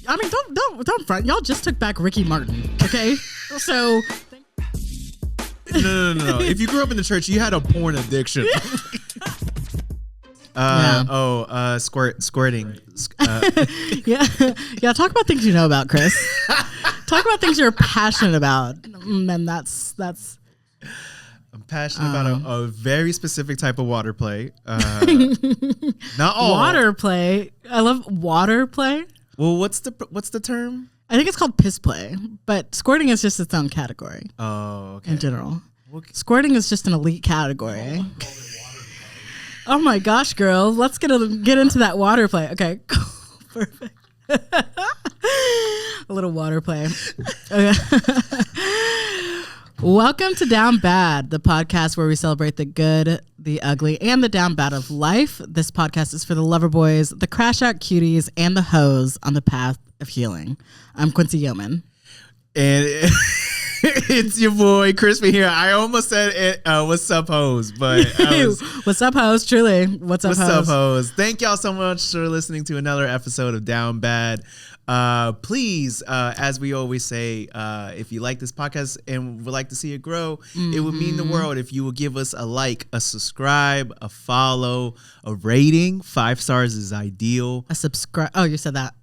I mean, don't front. Y'all just took back Ricky Martin, okay? So. No. If you grew up in the church, you had a porn addiction. Squirting. Yeah. Talk about things you know about, Chris. Talk about things you're passionate about, and that's. I'm passionate about a very specific type of water play. Not all water play. I love water play. Well, what's the term? I think it's called piss play, but squirting is just its own category. Oh, okay. In general, squirting is just an elite category. Oh my gosh, girl! Let's get into that water play. Okay, perfect. A little water play. Okay. Welcome to Down Bad, the podcast where we celebrate the good, the ugly, and the down bad of life. This podcast is for the loverboys, the crashout cuties, and the hoes on the path of healing. I'm Quincy and it's your boy Chris here. I almost said it. What's up, hoes? But what's up, hoes? Truly, what's up, hoes? Thank y'all so much for listening to another episode of Down Bad. Please, as we always say, if you like this podcast and would like to see it grow, it would mean the world if you would give us a like, a subscribe, a follow, a rating. 5 stars is ideal. A subscribe. Oh, you said that.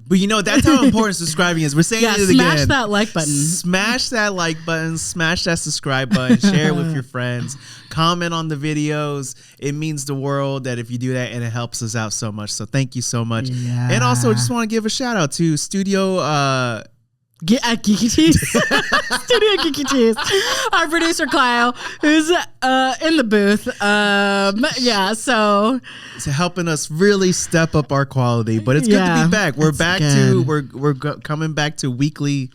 But you know, that's how important subscribing is. We're saying it again. Smash that like button. Smash that like button. Smash that subscribe button. Share it with your friends. Comment on the videos. It means the world that if you do that, and it helps us out so much. So thank you so much. Yeah. And also, just want to give a shout out to Studio Geeky Cheese. Studio Geeky Cheese. Our producer Kyle, who's in the booth. So it's helping us really step up our quality. But it's good to be back. We're back good. We're coming back to weekly.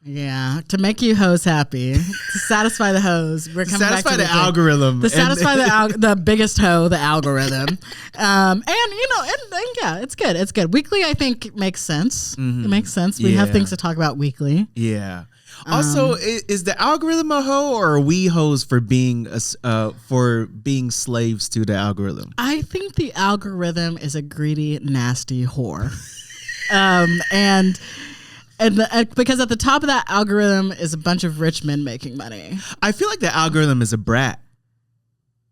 Yeah, to make you hoes happy, to satisfy the hoes. We're coming back to the algorithm. To satisfy the biggest hoe, the algorithm. And it's good. It's good. Weekly, I think, makes sense. Mm-hmm. It makes sense. We have things to talk about weekly. Yeah. Also, is the algorithm a hoe, or are we hoes for being slaves to the algorithm? I think the algorithm is a greedy, nasty whore. Because at the top of that algorithm is a bunch of rich men making money. I feel like the algorithm is a brat.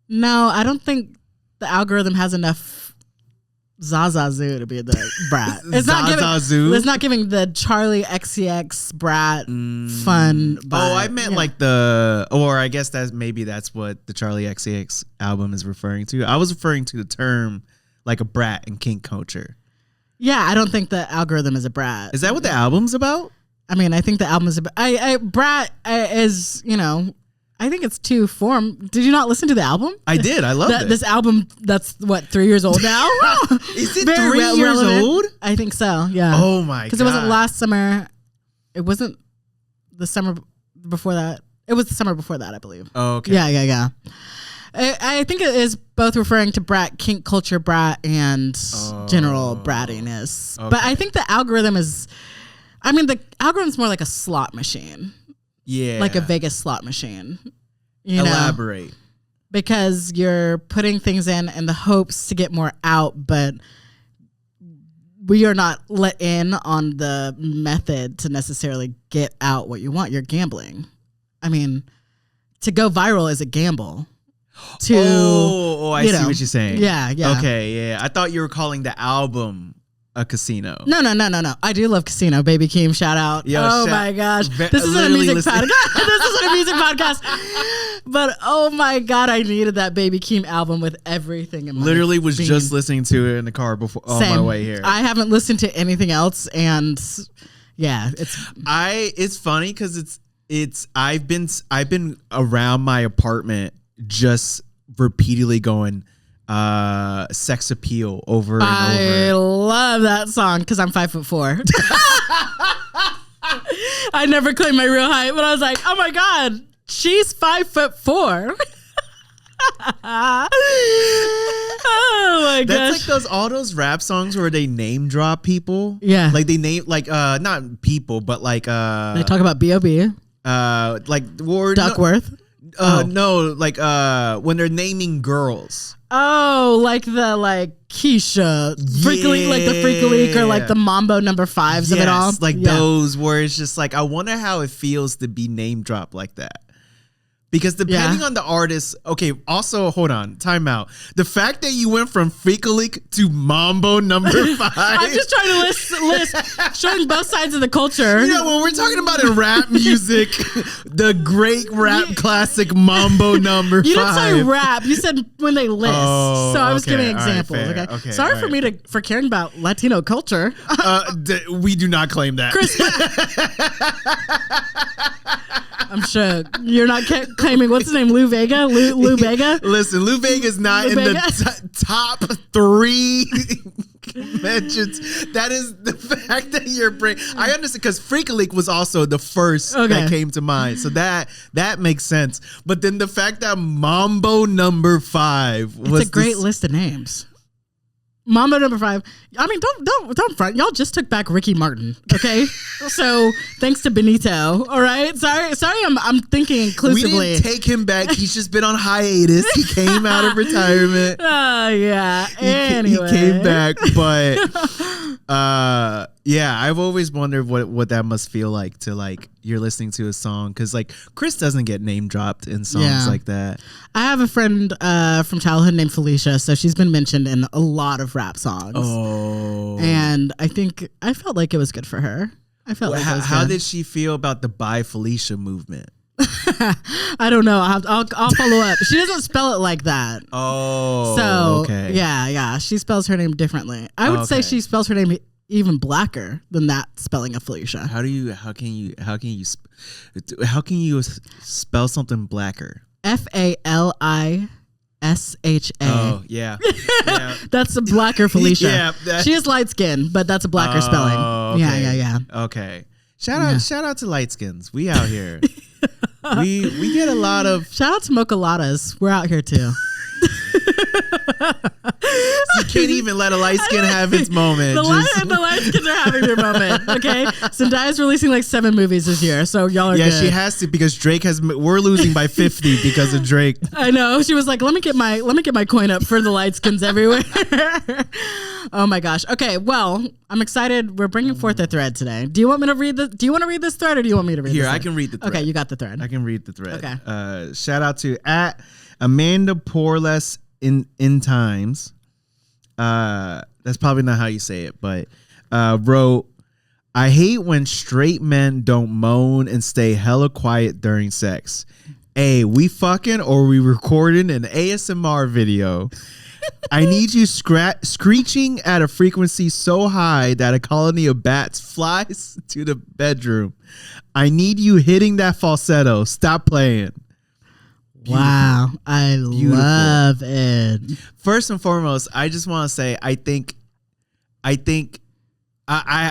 No, I don't think the algorithm has enough Zazazoo to be the brat. It's not giving the Charlie XCX brat fun vibe. Oh, I meant I guess that's what the Charlie XCX album is referring to. I was referring to the term like a brat in kink culture. Yeah, I don't think the algorithm is a brat. Is that what the album's about? I mean, I think the album is about. Brat is, I think it's two form. Did you not listen to the album? I did. I loved it. This album, that's 3 years old now? Is it 3 years old? I think so, yeah. Oh my God. Because it wasn't last summer. It wasn't the summer before that. It was the summer before that, I believe. Oh, okay. Yeah. I think it is both referring to brat, kink culture brat, and general brattiness. Okay. But I think the algorithm the algorithm's more like a slot machine. Yeah. Like a Vegas slot machine. Elaborate. Because you're putting things in the hopes to get more out, but we are not let in on the method to necessarily get out what you want. You're gambling. I mean, to go viral is a gamble. I see what you're saying. Yeah. Okay, yeah. I thought you were calling the album a casino. No. I do love Casino. Baby Keem, shout out. My gosh. This isn't a music podcast. This isn't a music podcast. But oh my God, I needed that Baby Keem album with everything in my Literally was just listening to it in the car before on my way here. I haven't listened to anything else, and yeah, it's funny because I've been around my apartment just repeatedly going sex appeal over and over. I love that song because I'm 5'4". I never claimed my real height, but I was like, oh my God, she's 5'4". Oh my gosh. That's like all those rap songs where they name drop people. Yeah. Like they name not people, but they talk about B.O.B. Duckworth. No, No, when they're naming girls. Oh, like the Keisha, like the Freak Leak or like the Mambo number 5s of it all. Like those where it's just like, I wonder how it feels to be name dropped like that. Because depending on the artist, okay, also, hold on, time out. The fact that you went from Freak-a-Leak to Mambo number 5. I'm just trying to list, showing both sides of the culture. You know, when we're talking about in rap music, the great rap classic Mambo number 5. You didn't say rap, you said when they list. Oh, so I was giving examples, right, okay? Sorry for caring about Latino culture. We do not claim that. Chris, I'm sure you're not claiming, what's his name, Lou Vega? Lou Vega? Listen, Lou Vega's not in the top 3 mentions. That is the fact that you're bringing. I understand, because Freak-a-Leak was also the first that came to mind. So that makes sense. But then the fact that Mambo number 5 was a great list of names. Mambo number 5. I mean, don't front. Y'all just took back Ricky Martin, okay? So thanks to Benito. All right. Sorry. I'm thinking inclusively. We didn't take him back. He's just been on hiatus. He came out of retirement. Yeah. Anyway, he came back, but yeah, I've always wondered what that must feel like to you're listening to a song, because Chris doesn't get name dropped in songs like that. I have a friend from childhood named Felicia, so she's been mentioned in a lot of rap songs. Oh, and I felt like it was good for her. I felt like it was how good. did she feel about the Bye Felicia movement? I don't know. I'll follow up. She doesn't spell it like that. Oh, so okay. Yeah. She spells her name differently. I would say she spells her name even blacker than that spelling of Felicia. How can you spell something blacker? Falisha. Oh yeah. That's a blacker Felicia. Yeah, she is light skinned, but that's a blacker spelling. Okay. Yeah. Okay. Shout out to light skins. We out here. we get a lot of. Shout out to Mochaladas. We're out here too. You can't even let a light skin have its moment. The light skins are having their moment. Okay, Zendaya's releasing 7 movies this year, so y'all are good. She has to, because Drake we're losing by 50 because of Drake. I know. She was like, let me get my coin up for the light skins everywhere. Oh my gosh. Okay, well, I'm excited. We're bringing forth a thread today. Do you want me to read Do you want to read this thread, or do you want me to read? Here, this I can read the thread. Okay, you got the thread. I can read the thread. Okay. Shout out to @Amanda Porless in Times. That's probably not how you say it, but wrote, I hate when straight men don't moan and stay hella quiet during sex. A, we fucking or we recording an ASMR video. I need you screeching at a frequency so high that a colony of bats flies to the bedroom. I need you hitting that falsetto. Stop playing. Beautiful. Wow, I love it. First and foremost, I just want to say I think I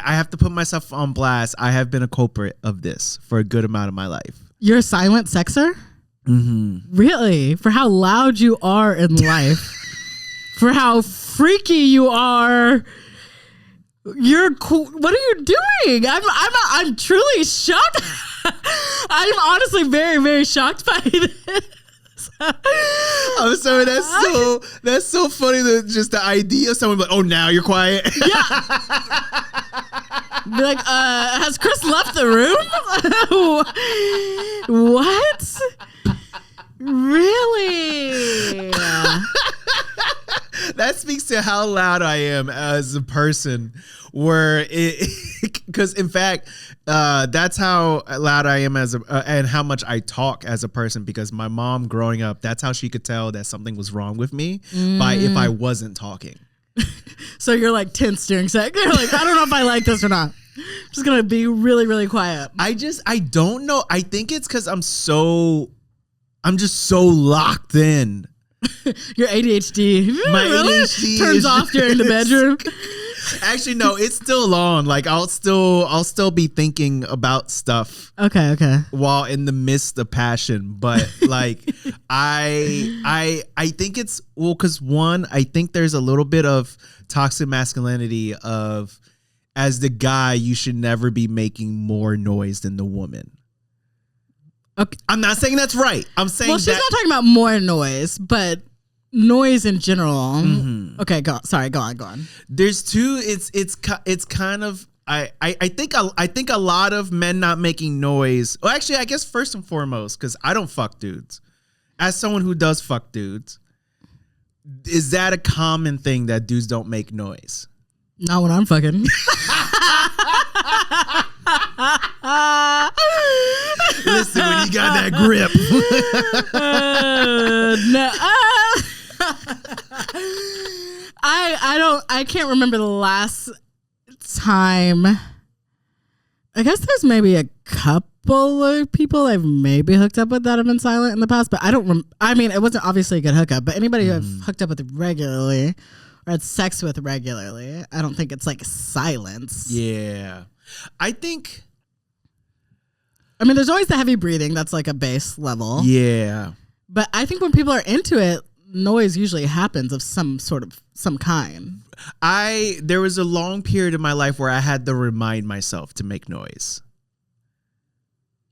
have to put myself on blast. I have been a culprit of this for a good amount of my life. You're a silent sexer? Mm-hmm. Really? For how loud you are in life, for how freaky you are. You're cool. What are you doing? I'm truly shocked. I'm honestly very, very shocked by this. I'm sorry. That's so funny. That just the idea of someone like, oh, now you're quiet. Yeah. Be like, has Chris left the room? What? Really? That speaks to how loud I am as a person. Because in fact, that's how loud I am and how much I talk as a person. Because my mom, growing up, that's how she could tell that something was wrong with me by if I wasn't talking. So you're tense during sex. You're like, I don't know if I like this or not. I'm just gonna be really, really quiet. I don't know. I think it's because I'm just so locked in. Your ADHD. My ADHD turns off during the bedroom. Actually, no, it's still on. I'll still be thinking about stuff. Okay. While in the midst of passion, but I think it's because one, I think there's a little bit of toxic masculinity of, as the guy, you should never be making more noise than the woman. Okay. I'm not saying that's right. I'm saying she's not talking about more noise, but noise in general. Okay, go on. There's two. It's kind of. I think a lot of men not making noise. Well, actually, I guess first and foremost, because I don't fuck dudes. As someone who does fuck dudes, is that a common thing that dudes don't make noise? Not when I'm fucking. Listen, when you got that grip. No. I can't remember the last time. I guess there's maybe a couple of people I've maybe hooked up with that have been silent in the past, but I don't I mean, it wasn't obviously a good hookup, but anybody who I've hooked up with regularly or had sex with regularly, I don't think it's like silence. Yeah. I mean, there's always the heavy breathing. That's like a base level. Yeah. But I think when people are into it, noise usually happens of some kind. There was a long period of my life where I had to remind myself to make noise.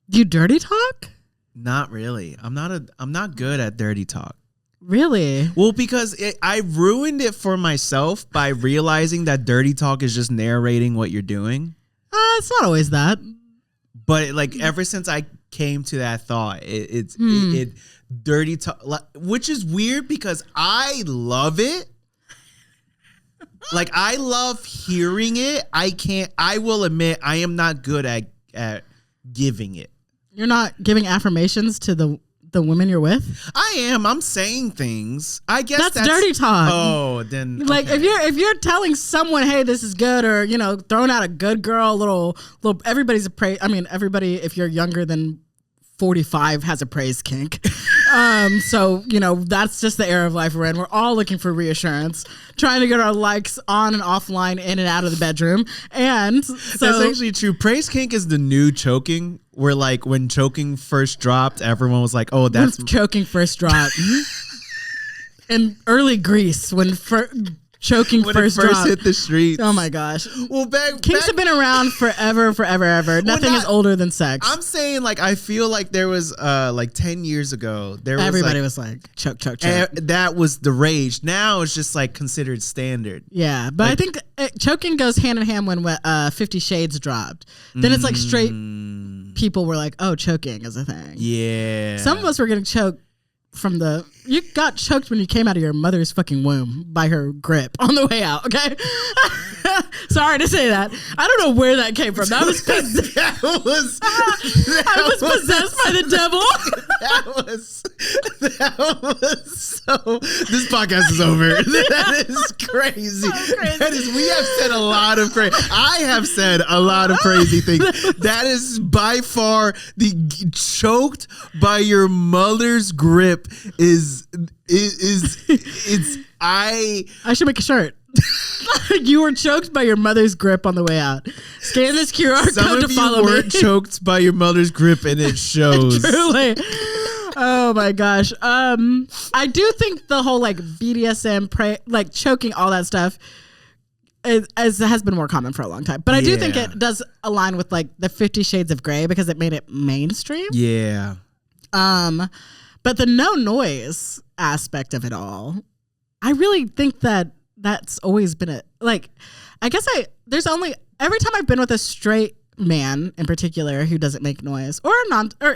Do you dirty talk? Not really. I'm not good at dirty talk. Really? Well, because I ruined it for myself by realizing that dirty talk is just narrating what you're doing. It's not always that. But like ever since I came to that thought, it dirty talk, which is weird because I love it. Like I love hearing it. I will admit I am not good at giving it. You're not giving affirmations to the women you're with? I am. I'm saying things. I guess that's dirty talk. Oh, then like okay. if you're telling someone, hey, this is good, or throwing out a good girl, little everybody's a praise. I mean, everybody, if you're younger than 45 has a praise kink. So, that's just the era of life we're in. We're all looking for reassurance, trying to get our likes on and offline, in and out of the bedroom. And so that's actually true. Praise kink is the new choking, where like when choking first dropped, everyone was like, oh, that's choking first dropped. In early Greece, when choking when first hit the streets. Oh my gosh. Well, kinks have been around forever. Nothing is older than sex. I'm saying, like, I feel like there was like 10 years ago, everybody was like choke. That was the rage. Now it's just like considered standard. Yeah, but I think choking goes hand in hand when 50 Shades dropped. Then it's like straight people were like, oh, choking is a thing. Yeah. Some of us were getting choked you got choked when you came out of your mother's fucking womb by her grip on the way out, okay? Sorry to say that. I don't know where that came from. I was possessed by the devil. That was so. This podcast is over. That is crazy. We have said a lot of crazy. I have said a lot of crazy things. That is by far the choked by your mother's grip I should make a shirt. You were choked by your mother's grip on the way out. Scan this QR code to follow me. Some of you were choked by your mother's grip, and it shows. Truly. Oh my gosh. I do think the whole like BDSM, like choking, all that stuff, has been more common for a long time. But I do think it does align with like the 50 Shades of Grey because it made it mainstream. Yeah. But the no noise aspect of it all, I really think that's always been there's only, every time I've been with a straight man in particular who doesn't make noise or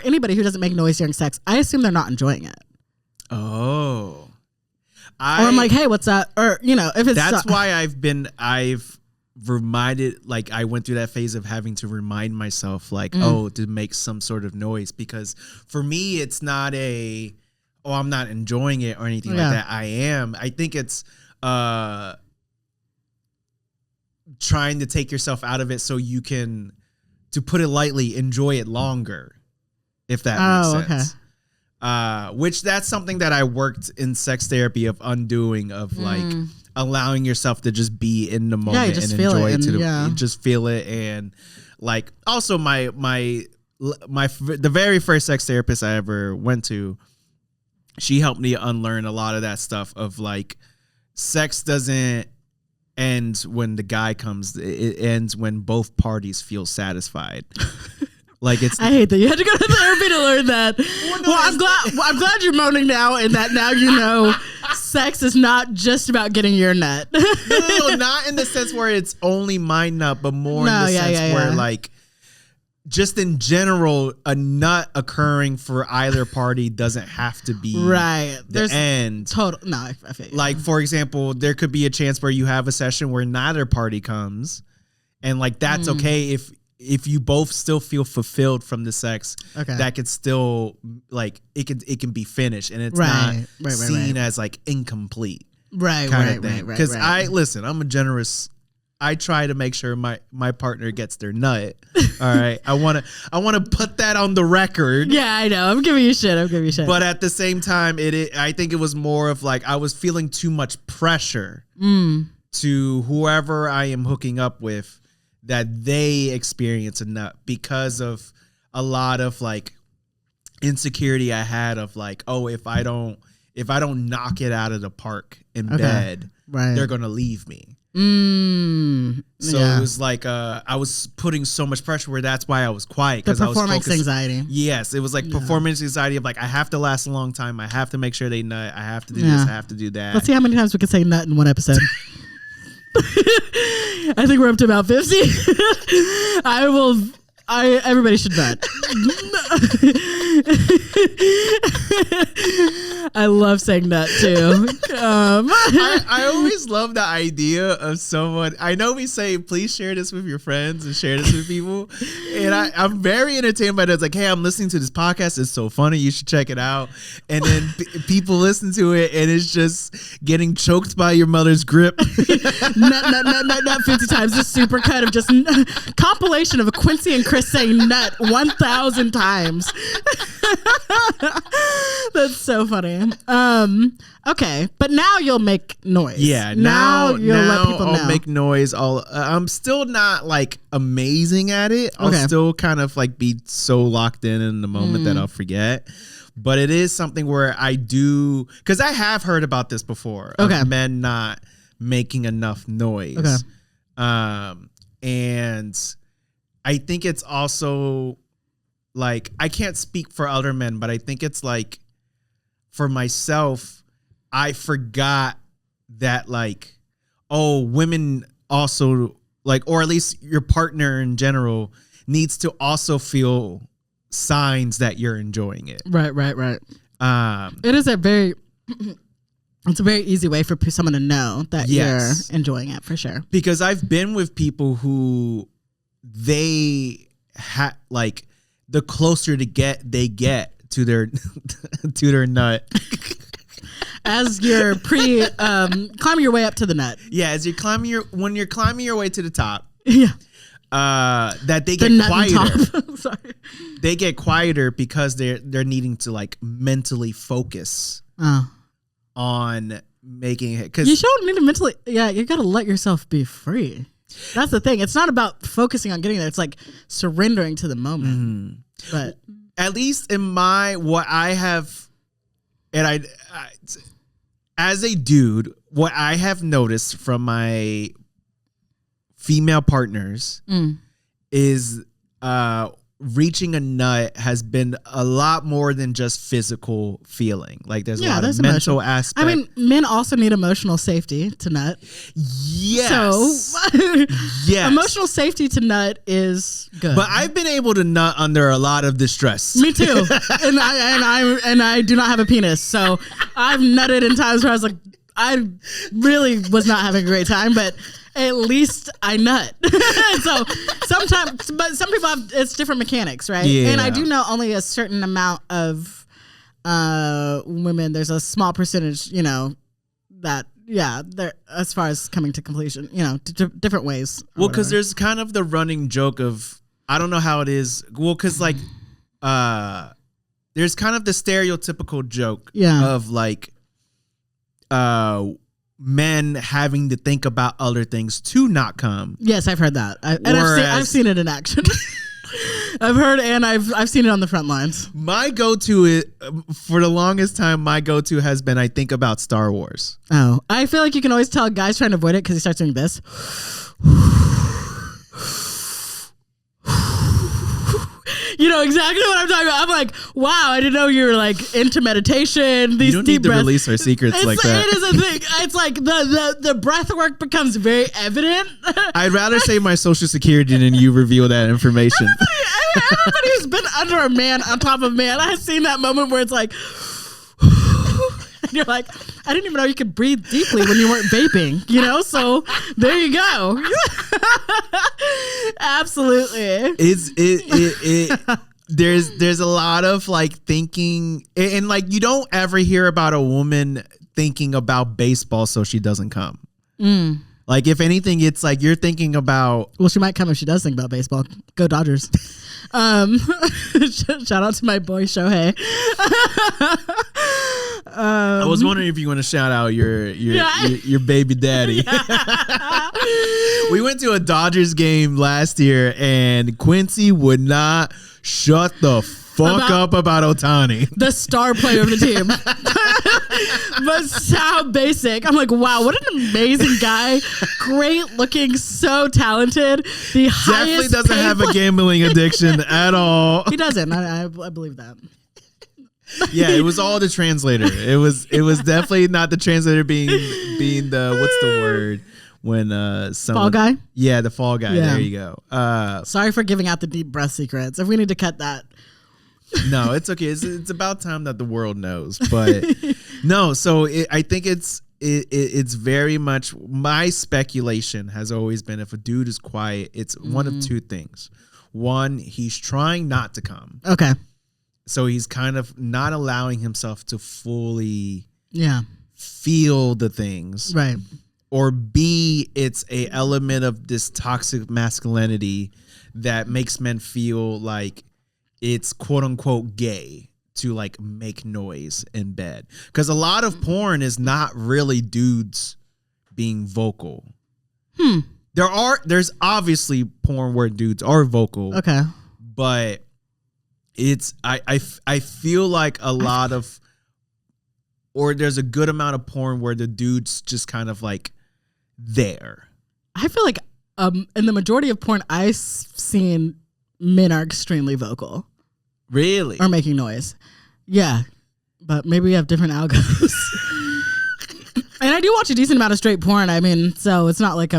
anybody who doesn't make noise during sex, I assume they're not enjoying it. Oh. Or I'm like, hey, what's that? Or, if it's... That's why I've reminded, like I went through that phase of having to remind myself like, to make some sort of noise, because for me it's not I'm not enjoying it or anything like that. I think it's trying to take yourself out of it so you can, to put it lightly, enjoy it longer, if that makes sense. Okay. Which that's something that I worked in sex therapy of undoing, of like allowing yourself to just be in the moment and enjoy it. Just feel it. And like, also the very first sex therapist I ever went to, she helped me unlearn a lot of that stuff of like, sex doesn't end when the guy comes. It ends when both parties feel satisfied. Like I hate that you had to go to therapy to learn that. Well, I'm glad you're moaning now, and that now sex is not just about getting your nut. No, not in the sense where it's only my nut, but more in the sense where like, just in general, a nut occurring for either party doesn't have to be the end. Total. No, I feel you. Like, for example, there could be a chance where you have a session where neither party comes, and like that's okay if you both still feel fulfilled from the sex. Okay, that could still like it can be finished, and it's not seen as like incomplete. Right. Because I'm a generous. I try to make sure my partner gets their nut. All right. I want to put that on the record. Yeah, I know. I'm giving you shit. But at the same time, I think it was more of like I was feeling too much pressure to whoever I am hooking up with that they experience a nut because of a lot of like insecurity I had of like, oh, if I don't knock it out of the park in bed, they're going to leave me. So it was like I was putting so much pressure where that's why I was quiet, because I was performance anxiety. Yes, it was like performance anxiety of like I have to last a long time, I have to make sure they nut, I have to do this, I have to do that. Let's see how many times we can say nut in one episode. I think we're up to about 50. Everybody should nut. I love saying nut too. I always love the idea of someone. I know we say, please share this with your friends and share this with people. And I'm very entertained by that. It's like, hey, I'm listening to this podcast. It's so funny. You should check it out. And then people listen to it and it's just getting choked by your mother's grip. nut 50 times. This super cut of just compilation of Quincy and Chris saying nut 1,000 times. That's so funny. Okay, but now you'll make noise. Yeah, now you'll let people know. I'll make noise. I'm still not like amazing at it. I'll still kind of like be so locked in the moment that I'll forget. But it is something where I do, because I have heard about this before. Of men not making enough noise. And I think it's also like, I can't speak for other men, but I think it's like for myself, I forgot that like, oh, women also like, or at least your partner in general needs to also feel signs that you're enjoying it. Right. It is it's a very easy way for someone to know that you're enjoying it, for sure. Because I've been with people who they like the closer they get to their to their nut. As you're climbing your way up to the nut. Yeah, as you're when you're climbing your way to the top. Yeah. That they get quieter. Sorry. They get quieter because they're needing to like mentally focus on making it. Because you don't need to mentally. Yeah, you got to let yourself be free. That's the thing. It's not about focusing on getting there. It's like surrendering to the moment. But at least in what I have, and I as a dude, what I have noticed from my female partners is reaching a nut has been a lot more than just physical feeling. Like there's a lot of mental aspect. I mean, men also need emotional safety to nut. Yes. So yes. Emotional safety to nut is good. But I've been able to nut under a lot of distress. Me too. and I do not have a penis. So I've nutted in times where I was like, I really was not having a great time, but at least I nut. So sometimes, but some people have, it's different mechanics, right? Yeah. And I do know only a certain amount of women, there's a small percentage, that, they're, as far as coming to completion, different ways. Well, because there's kind of the running joke of, I don't know how it is. Well, because like, there's kind of the stereotypical joke of like, men having to think about other things to not come. Yes, I've heard that. I've seen it in action. I've heard and I've seen it on the front lines. My go-to for the longest time, my go-to has been I think about Star Wars. Oh, I feel like you can always tell a guy's trying to avoid it because he starts doing this. You know exactly what I'm talking about. I'm like, wow, I didn't know you were like into meditation. These You don't deep need to breaths. release our secrets like that. It is a thing. It's like the breath work becomes very evident. I'd rather say my social security than you reveal that information. Everybody who's been under a man on top of man, I have seen that moment where it's like, and you're like, I didn't even know you could breathe deeply when you weren't vaping, you know? So there you go. Absolutely. There's a lot of like thinking, and like you don't ever hear about a woman thinking about baseball so she doesn't come. Like if anything, it's like you're thinking about. Well, she might come if she does think about baseball. Go Dodgers. Shout out to my boy Shohei. I was wondering if you want to shout out your baby daddy. We went to a Dodgers game last year, and Quincy would not shut the fuck up about Ohtani, the star player of the team. But so basic. I'm like, wow, what an amazing guy. Great looking, so talented. The definitely doesn't have a gambling addiction at all. He doesn't. I believe that. Yeah, it was all the translator. It was definitely not the translator being the, what's the word when someone, fall guy. Yeah, the fall guy. Yeah. There you go. Sorry for giving out the deep breath secrets. If we need to cut that. No, it's okay. It's about time that the world knows. But no, so I think it's very much, my speculation has always been, if a dude is quiet, it's one of two things. One, he's trying not to come. Okay. So he's kind of not allowing himself to fully feel the things. Right. Or B, it's a element of this toxic masculinity that makes men feel like it's quote unquote gay to like make noise in bed. Because a lot of porn is not really dudes being vocal. There's obviously porn where dudes are vocal. Okay. But it's I feel like a lot of, or there's a good amount of porn where the dude's just kind of like there. I feel like in the majority of porn I've seen, men are extremely vocal. Really? Or making noise. Yeah. But maybe we have different algos. And I do watch a decent amount of straight porn. I mean, so it's not like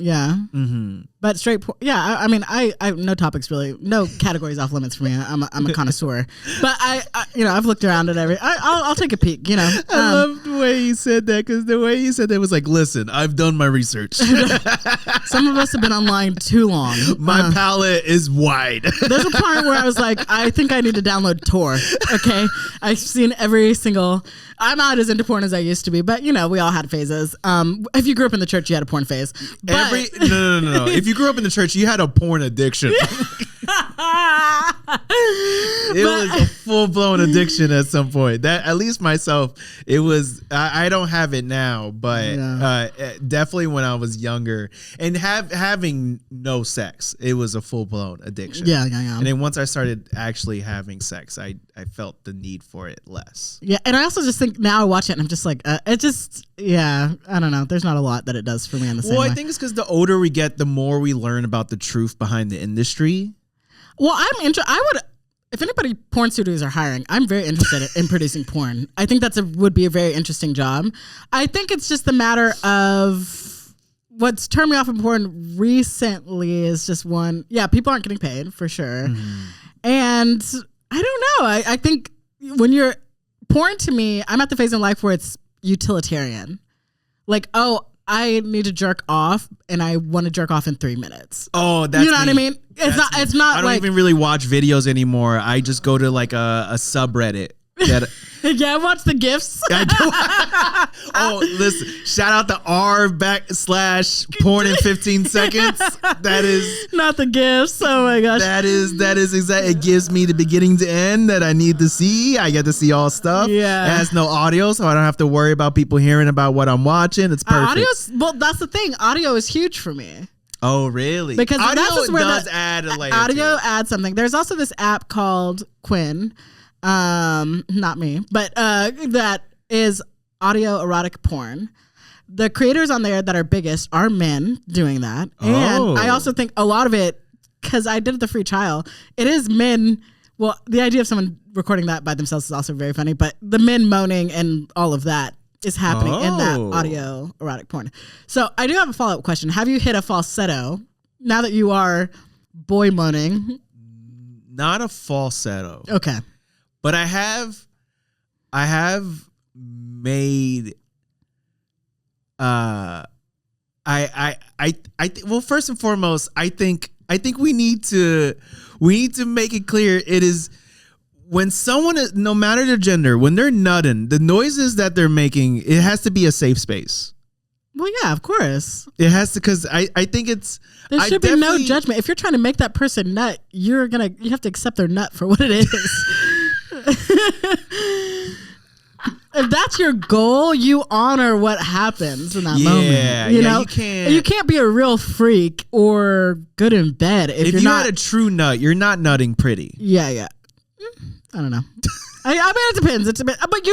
yeah. Mm-hmm. But straight porn, yeah. I mean, I no topics really, no categories off limits for me. I'm a connoisseur. But I I've looked around at I'll take a peek. You know. I love the way you said that, because the way you said that was like, listen, I've done my research. Some of us have been online too long. My palette is wide. There's a part where I was like, I think I need to download Tor. Okay, I've seen every single. I'm not as into porn as I used to be, but you know, we all had phases. If you grew up in the church, you had a porn phase. But No. If you grew up in the church, you had a porn addiction. It was a full-blown addiction at some point. That, at least myself, it was. I don't have it now, but definitely when I was younger and having no sex, it was a full-blown addiction. Yeah. And then once I started actually having sex, I felt the need for it less. Yeah, and I also just think now I watch it and I'm just like, I don't know. There's not a lot that it does for me in the same way. Well, I think it's because the older we get, the more we learn about the truth behind the industry. Well, if anybody, porn studios are hiring, I'm very interested in producing porn. I think would be a very interesting job. I think it's just a matter of what's turned me off in porn recently is just people aren't getting paid for sure. Mm-hmm. And I don't know. I think when you're porn, to me, I'm at the phase in life where it's utilitarian. Like, oh, I need to jerk off and I want to jerk off in 3 minutes. Oh, that's you know what I mean? It's not I don't even really watch videos anymore. I just go to like a subreddit. Yeah, I watch the GIFs. Oh, listen! Shout out to r/porn in 15 seconds. That is not the GIFs. Oh my gosh! That is exactly. It gives me the beginning to end that I need to see. I get to see all stuff. Yeah, it has no audio, so I don't have to worry about people hearing about what I'm watching. It's perfect. Well, that's the thing. Audio is huge for me. Oh, really? Because audio that's where does add a layer. Audio to it. adds something. There's also this app called Quinn. Not me, but that is audio erotic porn. The creators on there that are biggest are men doing that. And I also think a lot of it because I did the free trial. It is men. Well, the idea of someone recording that by themselves is also very funny, but the men moaning and all of that is happening in that audio erotic porn. So I do have a follow-up question. Have you hit a falsetto now that you are boy moaning? Not a falsetto. Okay. But I have made well, first and foremost, I think we need to make it clear it is when someone is, no matter their gender, when they're nutting, the noises that they're making, it has to be a safe space. Well, yeah, of course. It has to, because I think it's... There should be no judgment. If you're trying to make that person nut, you have to accept their nut for what it is. If that's your goal, you honor what happens in that moment. You know? You can't be a real freak or good in bed if you're not... had a true nut, you're not nutting pretty. Yeah. I don't know. I mean, it depends. But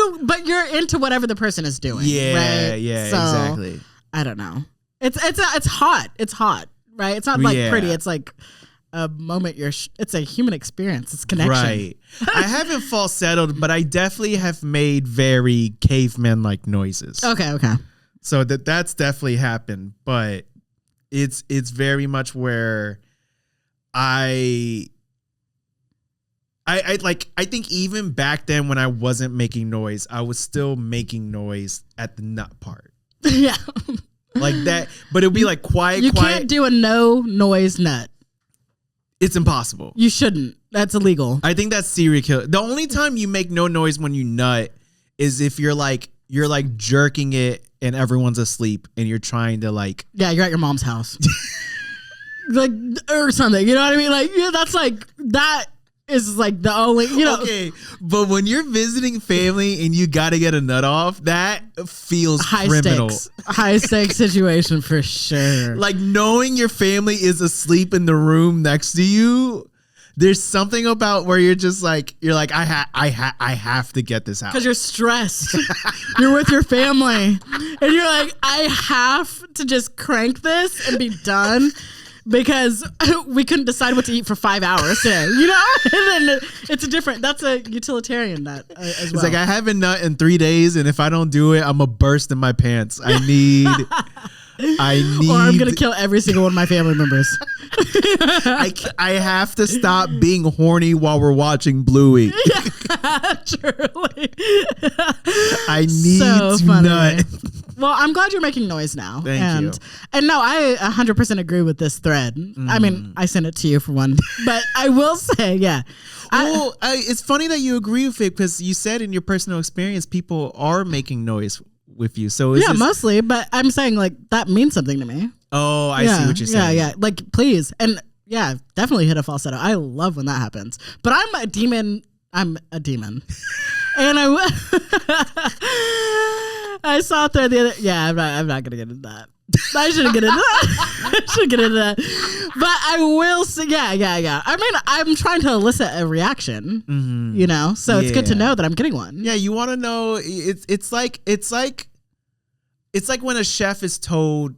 you're into whatever the person is doing. Yeah, right? Yeah, so, exactly. I don't know. It's hot. It's hot, right? It's not like pretty. It's like a moment. It's a human experience. It's connection. Right. I haven't falsettoed, but I definitely have made very caveman-like noises. Okay. So that's definitely happened, but it's very much where I think even back then when I wasn't making noise, I was still making noise at the nut part. Yeah. Like that, but it would be like quiet. You can't do a no noise nut. It's impossible. You shouldn't. That's illegal. I think that's serial killer. The only time you make no noise when you nut is if you're like jerking it and everyone's asleep and you're trying to like... Yeah, you're at your mom's house. Like, or something. You know what I mean? Like, yeah, that's like... That is like the only... You know. Okay, but when you're visiting family and you got to get a nut off, that feels criminal. High stakes situation for sure. Like knowing your family is asleep in the room next to you... There's something about where you're like, I have to get this out. Because you're stressed. You're with your family. And you're like, I have to just crank this and be done because we couldn't decide what to eat for 5 hours today. You know? And then that's a utilitarian nut as well. It's like, I haven't nut in 3 days, and if I don't do it, I'm going to burst in my pants. I need... Or I'm going to kill every single one of my family members. I have to stop being horny while we're watching Bluey. Yeah, truly. I need to nut. Well, I'm glad you're making noise now. Thank you. And no, I 100% agree with this thread. I mean, I sent it to you for one. But I will say, yeah. Well, it's funny that you agree with it because you said in your personal experience, people are making noise with you. So mostly, but I'm saying like that means something to me. Oh, I see what you're saying. Yeah. Like, please. And yeah, definitely hit a falsetto. I love when that happens. But I'm a demon. And I saw it there the other... Yeah, I'm not going to get into that. I shouldn't get into that. But I will say, yeah. I mean, I'm trying to elicit a reaction, you know? So it's good to know that I'm getting one. Yeah, you want to know... It's like when a chef is told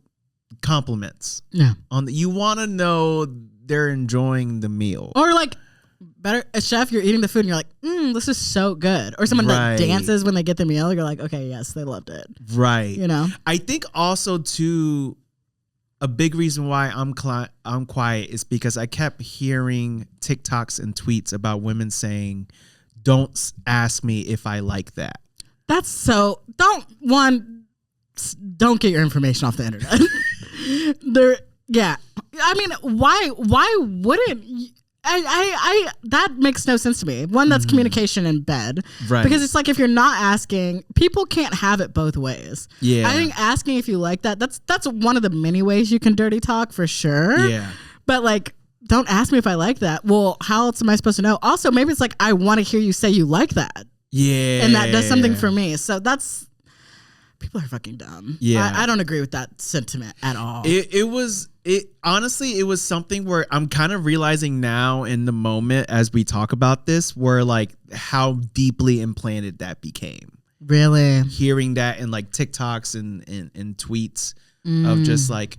compliments. Yeah. You want to know they're enjoying the meal. Or like... Better a chef, you're eating the food and you're like, this is so good. Or someone that dances when they get the meal, you're like, okay, yes, they loved it. Right. You know? I think also too, a big reason why I'm quiet is because I kept hearing TikToks and tweets about women saying, don't ask me if I like that. That's so, don't get your information off the internet. I mean, why wouldn't I that makes no sense to me. One, that's communication in bed. Right. Because it's like if you're not asking, people can't have it both ways. Yeah. I think asking if you like that's one of the many ways you can dirty talk for sure. Yeah. But like, don't ask me if I like that. Well, how else am I supposed to know? Also, maybe it's like I want to hear you say you like that. Yeah. And that does something for me. So people are fucking dumb. Yeah. I don't agree with that sentiment at all. Honestly, it was something where I'm kind of realizing now in the moment as we talk about this, where like how deeply implanted that became. Really? Hearing that in like TikToks and tweets of just like,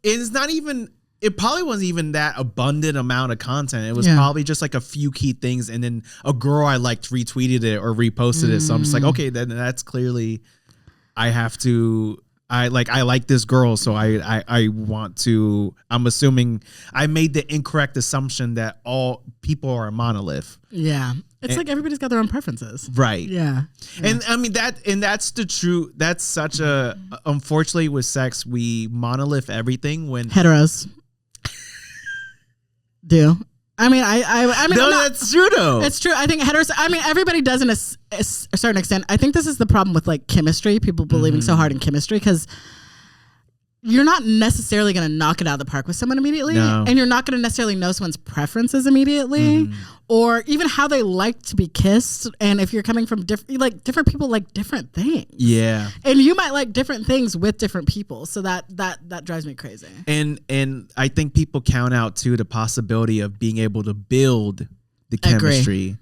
it's not even it probably wasn't even that abundant amount of content. It was Yeah. probably just like a few key things, and then a girl I liked retweeted it or reposted it. So I'm just like, okay, then that's clearly I have to. I like this girl, so I want to. I'm assuming I made the incorrect assumption that all people are a monolith. Yeah. It's like everybody's got their own preferences. Right. Yeah. And I mean that's the truth. That's such a, unfortunately with sex, we monolith everything when Heteros do. I mean, I mean, no, that's true though. It's true. I think heteros. I mean, everybody does in a certain extent. I think this is the problem with like chemistry. People believing so hard in chemistry because you're not necessarily going to knock it out of the park with someone immediately, and you're not going to necessarily know someone's preferences immediately, or even how they like to be kissed. And if you're coming from different people like different things, Yeah. and you might like different things with different people. So that drives me crazy. And I think people count out too the possibility of being able to build the chemistry.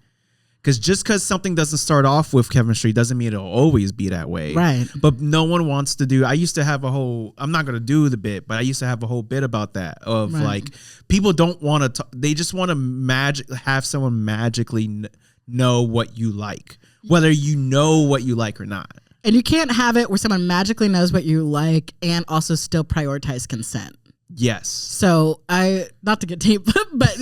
Because just because something doesn't start off with chemistry doesn't mean it'll always be that way. Right. But no one wants to do, I used to have a whole, I'm not going to do the bit, but I used to have a whole bit about that of like, people don't want to, they just want to have someone magically know what you like, whether you know what you like or not. And you can't have it where someone magically knows what you like and also still prioritize consent. Yes. So not to get deep, but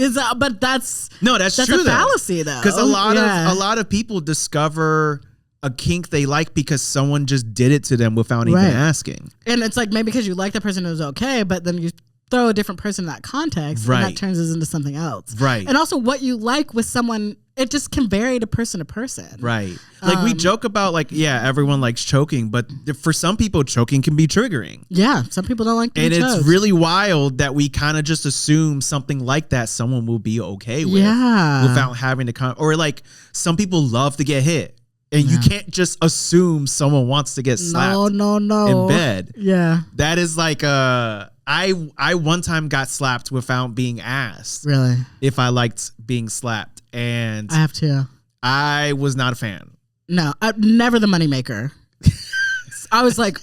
that's true. That's a fallacy though. Because a lot of people discover a kink they like because someone just did it to them without even asking. And it's like maybe because you like that person, it was okay, but then you throw a different person in that context, and that turns it into something else. Right. And also what you like with someone, it just can vary to person. Right. Like we joke about like, everyone likes choking, but for some people choking can be triggering. Yeah. Some people don't like being choked. It's really wild that we kind of just assume something like that someone will be okay with without having to or like some people love to get hit. And you can't just assume someone wants to get slapped in bed. Yeah. That is like I one time got slapped without being asked. Really? If I liked being slapped. And I have to. I was not a fan. No, never the moneymaker. I was like,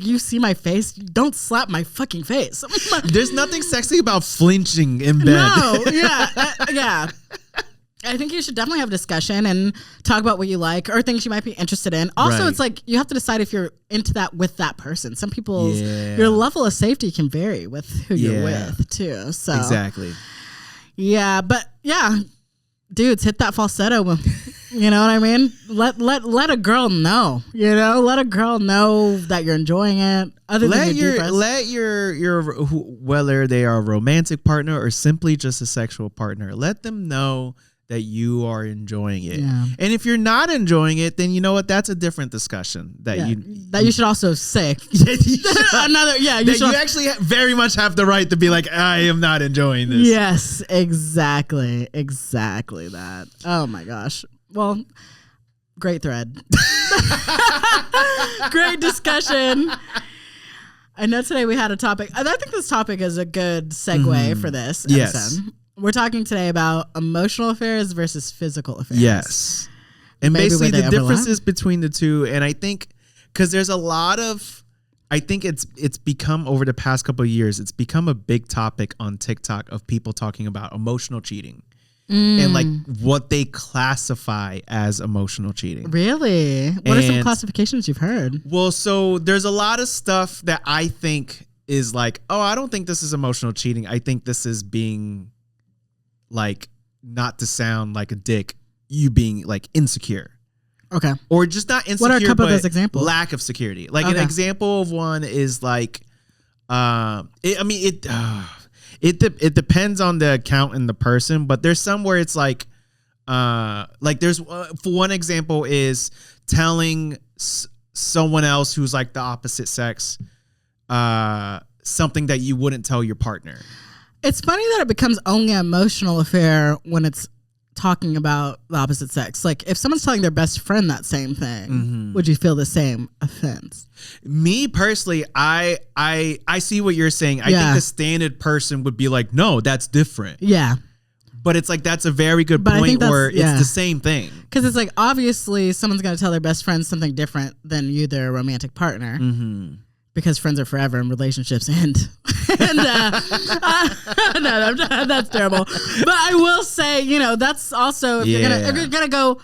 you see my face? Don't slap my fucking face. There's nothing sexy about flinching in bed. No, yeah. I think you should definitely have a discussion and talk about what you like or things you might be interested in. Also, it's like you have to decide if you're into that with that person. Some people's your level of safety can vary with who you're with too. So exactly. Yeah, but dudes, hit that falsetto. You know what I mean? Let a girl know. You know, let a girl know that you're enjoying it. Let your whether they are a romantic partner or simply just a sexual partner, let them know that you are enjoying it. Yeah. And if you're not enjoying it, then you know what? That's a different discussion that you should also say. You actually very much have the right to be like, I am not enjoying this. Yes, exactly that. Oh my gosh. Well, great thread. Great discussion. I know today we had a topic. I think this topic is a good segue for this episode. Yes. We're talking today about emotional affairs versus physical affairs. Yes. And maybe basically the differences between the two. And I think because there's a lot of, I think it's become over the past couple of years, it's become a big topic on TikTok of people talking about emotional cheating. And like what they classify as emotional cheating. Really? What are some classifications you've heard? Well, so there's a lot of stuff that I think is like, oh, I don't think this is emotional cheating. I think this is being like, not to sound like a dick, you being like insecure. Okay. Or just not insecure, what are a couple of those examples? Lack of security. Like an example of one is like, it depends on the account and the person, but there's some where it's like there's for one example is telling someone else who's like the opposite sex something that you wouldn't tell your partner. It's funny that it becomes only an emotional affair when it's talking about the opposite sex. Like if someone's telling their best friend that same thing, would you feel the same offense? Me personally, I see what you're saying. I think the standard person would be like, no, that's different. Yeah. But it's like, that's a very good point where it's the same thing. Because it's like, obviously someone's going to tell their best friend something different than you, their romantic partner. Because friends are forever and relationships end. And that's terrible. But I will say, you know, that's also if you're gonna go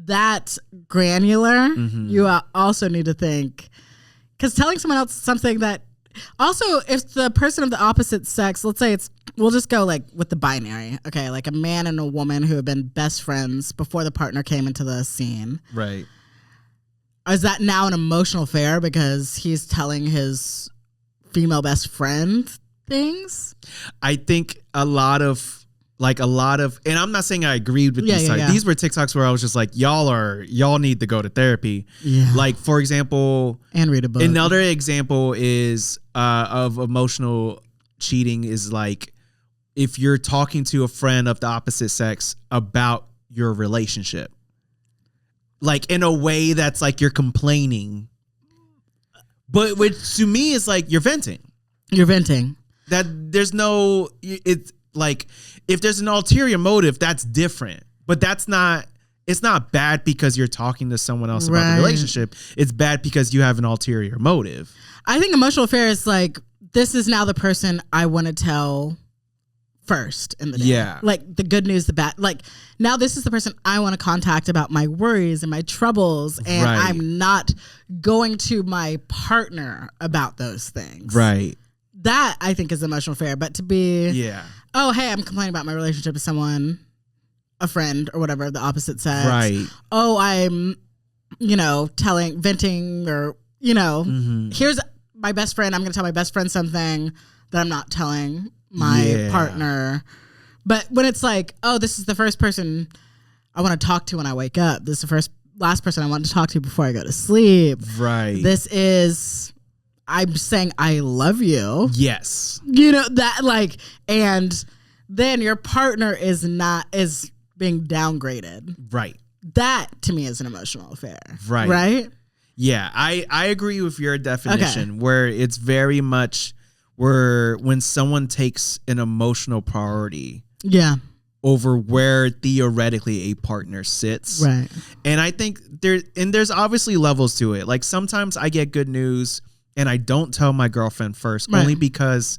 that granular, you also need to think, because telling someone else something that also, if the person of the opposite sex, let's say we'll just go like with the binary, okay, like a man and a woman who have been best friends before the partner came into the scene, right? Is that now an emotional affair because he's telling his female best friend things? I think a lot of, and I'm not saying I agreed with these. These were TikToks where I was just like, y'all need to go to therapy. Yeah. Like, for example, and read a book. Another example is of emotional cheating is like if you're talking to a friend of the opposite sex about your relationship, like in a way that's like you're complaining, but which to me is like you're venting. You're venting. That there's no, it's like if there's an ulterior motive, that's different. But it's not bad because you're talking to someone else about the relationship. It's bad because you have an ulterior motive. I think emotional affair is like, this is now the person I want to tell first in the day. Yeah. Like the good news, the bad. Like now this is the person I want to contact about my worries and my troubles. And I'm not going to my partner about those things. Right. That I think is emotional affair. But to be, oh, hey, I'm complaining about my relationship with someone, a friend or whatever, the opposite sex. Right. Oh, I'm, venting or, here's my best friend. I'm going to tell my best friend something that I'm not telling my partner. But when it's like, oh, this is the first person I want to talk to when I wake up. This is the last person I want to talk to before I go to sleep. Right. This is, I'm saying I love you. Yes. That like, and then your partner is being downgraded. Right. That to me is an emotional affair. Right. Right? Yeah, I agree with your definition where it's very much where when someone takes an emotional priority over where theoretically a partner sits. Right. And I think there's obviously levels to it. Like sometimes I get good news and I don't tell my girlfriend first only because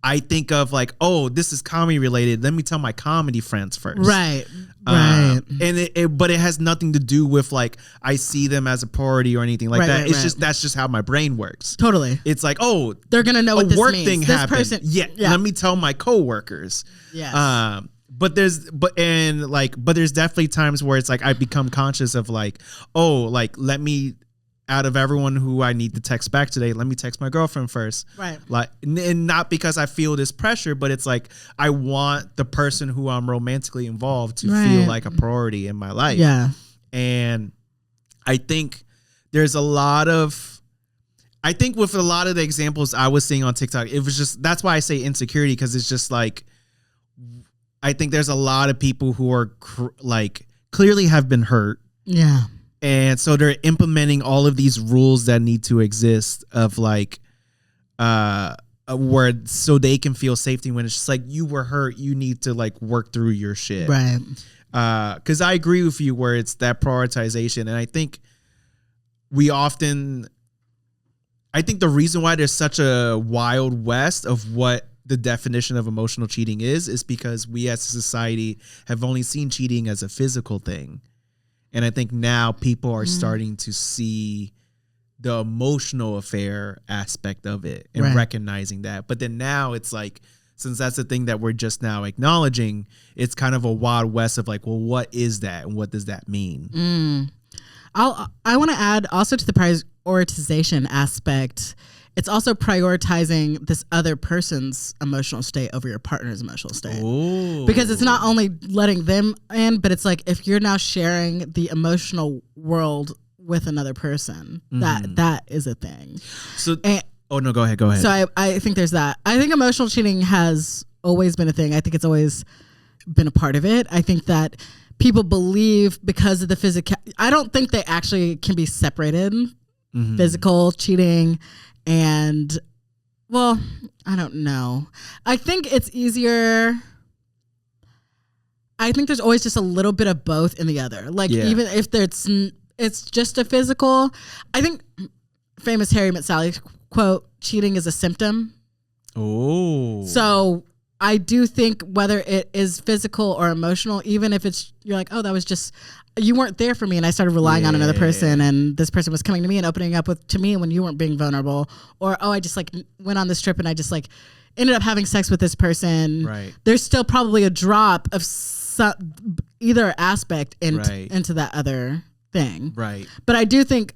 I think of like, oh, this is comedy related. Let me tell my comedy friends first. Right. Right. And but it has nothing to do with like I see them as a priority or anything like that. It's just that's just how my brain works. Totally. It's like, oh, they're gonna know what this work means. thing this happened. Person, let me tell my coworkers. Yes. But there's definitely times where it's like I become conscious of like, oh, like let me, out of everyone who I need to text back today, let me text my girlfriend first. Right. Like, and not because I feel this pressure, but it's like I want the person who I'm romantically involved to feel like a priority in my life. Yeah. And I think with a lot of the examples I was seeing on TikTok, it was just, that's why I say insecurity, because it's just like, I think there's a lot of people who are clearly have been hurt. Yeah. And so they're implementing all of these rules that need to exist of like, where so they can feel safety when it's just like you were hurt, you need to like work through your shit. Right. Because I agree with you where it's that prioritization. And I think the reason why there's such a wild west of what the definition of emotional cheating is because we as a society have only seen cheating as a physical thing. And I think now people are starting to see the emotional affair aspect of it and recognizing that. But then now it's like, since that's the thing that we're just now acknowledging, it's kind of a wild west of like, well, what is that? And what does that mean? I want to add also to the prioritization aspect. It's also prioritizing this other person's emotional state over your partner's emotional state. Ooh. Because it's not only letting them in, but it's like if you're now sharing the emotional world with another person, that is a thing. So, go ahead. So I think there's that. I think emotional cheating has always been a thing. I think it's always been a part of it. I think that people believe because of the physical, I don't think they actually can be separated. Physical cheating and, well, I don't know. I think it's easier. I think there's always just a little bit of both in the other. Like even if it's just a physical, I think famous Harry Met Sally quote, cheating is a symptom Oh. So I do think whether it is physical or emotional, even if it's, you're like, oh, that was just, you weren't there for me and I started relying on another person and this person was coming to me and opening up to me when you weren't being vulnerable. Or, oh, I just like went on this trip and I just like ended up having sex with this person. Right. There's still probably a drop of either aspect into that other thing. Right. But I do think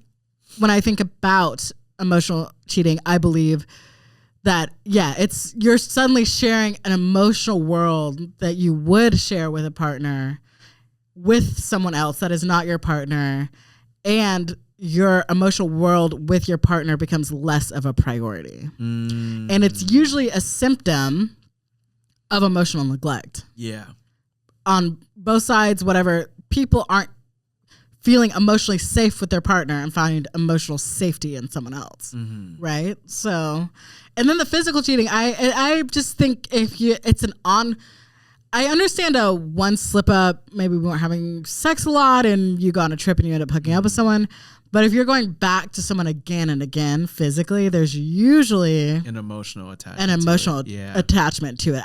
when I think about emotional cheating, I believe that, you're suddenly sharing an emotional world that you would share with a partner with someone else that is not your partner, and your emotional world with your partner becomes less of a priority. And it's usually a symptom of emotional neglect. Yeah. On both sides, whatever, people aren't feeling emotionally safe with their partner and finding emotional safety in someone else. Right? So, and then the physical cheating, I just think I understand a one slip up, maybe we weren't having sex a lot and you go on a trip and you end up hooking up with someone. But if you're going back to someone again and again physically, there's usually an emotional attachment to it.